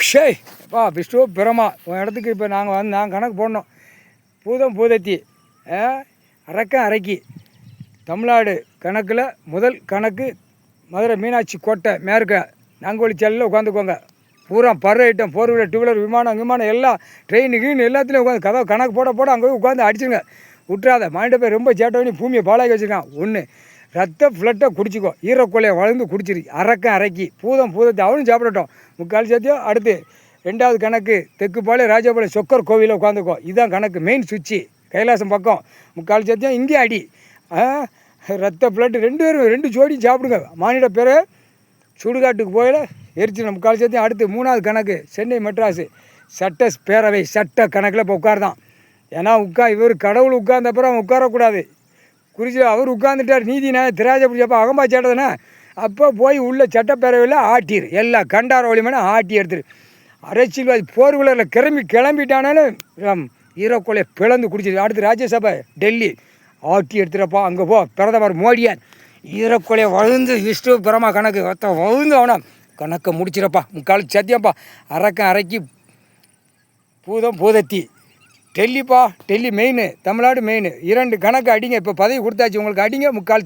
ஷே விஷ்ணு பிரமா உன் இடத்துக்கு இப்போ நாங்கள் கணக்கு போடணும். பூதம் பூதத்தி அரக்கம் அரைக்கி தமிழ்நாடு கணக்கில் முதல் கணக்கு மதுரை மீனாட்சி கோட்டை மேற்க நாங்கோலி செல்லில் உட்காந்துக்கோங்க. பூரா பரு ஐட்டம் 4 வீலர் 2 வீலர் விமானம் எல்லாம் ட்ரெயின் எல்லாத்துலேயும் உட்காந்து கதவு கணக்கு போட அங்கே போய் உட்காந்து அடிச்சுங்க. விட்டுறாத மாண்ட போய் ரொம்ப சேட்டை பண்ணி பூமியை பாலாகி வச்சுருக்கான். ஒன்று ரத்த ஃப்ளட்டை குடிச்சிக்கோ, ஈரக்கொலையை வளர்ந்து குடிச்சிரு. அரக்கம் அரைக்கி பூதம் பூதத்தை அவனும் சாப்பிடட்டும். முக்கால் சேர்த்தியும் அடுத்து 2வது கணக்கு தெக்குப்பாளையம் ராஜபாளையம் சொக்கர் கோவிலில் உட்காந்துக்கோ. இதுதான் கணக்கு மெயின் சுவிட்சு. கைலாசம் பக்கம் முக்கால் சேர்த்தியும் இங்கே அடி. ரத்த ஃப்ளட்டு 2 ஜோடியும் சாப்பிடுங்க. மானிட பேர் சுடுகாட்டுக்கு போயில எரிச்சு முக்கால் சேர்த்தியும் அடுத்து 3வது கணக்கு சென்னை மெட்ராஸு சட்ட பேரவை சட்ட கணக்கில் இப்போ உட்கார்தான். ஏன்னா இவர் கடவுள் உட்கார்ந்தப்பறம் அவன் உட்காரக்கூடாது. குறிச்சி அவர் உட்காந்துட்டார். நீதி நியாய திராஜ பிடிச்சப்போ அகம்பா சேட்டதுன்னா அப்போ போய் உள்ள சட்டப்பேரவையில் ஆட்டிரு. எல்லா கண்டார வழிமான ஆட்டி எடுத்துரு. அரசியல்வாதி 4 வீலரில் கிளம்பிட்டானாலும் ஈரோக்கொலையை பிளந்து குடிச்சிரு. அடுத்து ராஜ்யசபை டெல்லி ஆட்டி எடுத்துகிறப்பா. அங்கே போ பிரதமர் மோடியான் ஈரோக்கொலையை வழுந்து விஷ்ணு பிரமா கணக்கு வழுந்து அவனா கணக்கை முடிச்சிடப்பா. முக்கால் சத்தியம்ப்பா. அரக்கம் அரைக்கி பூதம் பூதத்தி டெல்லிப்பா. Delhi main, Tamil Nadu main. 2 கணக்கு அடிங்க. இப்போ பதவி கொடுத்தாச்சு உங்களுக்கு. அடிங்க முக்கால்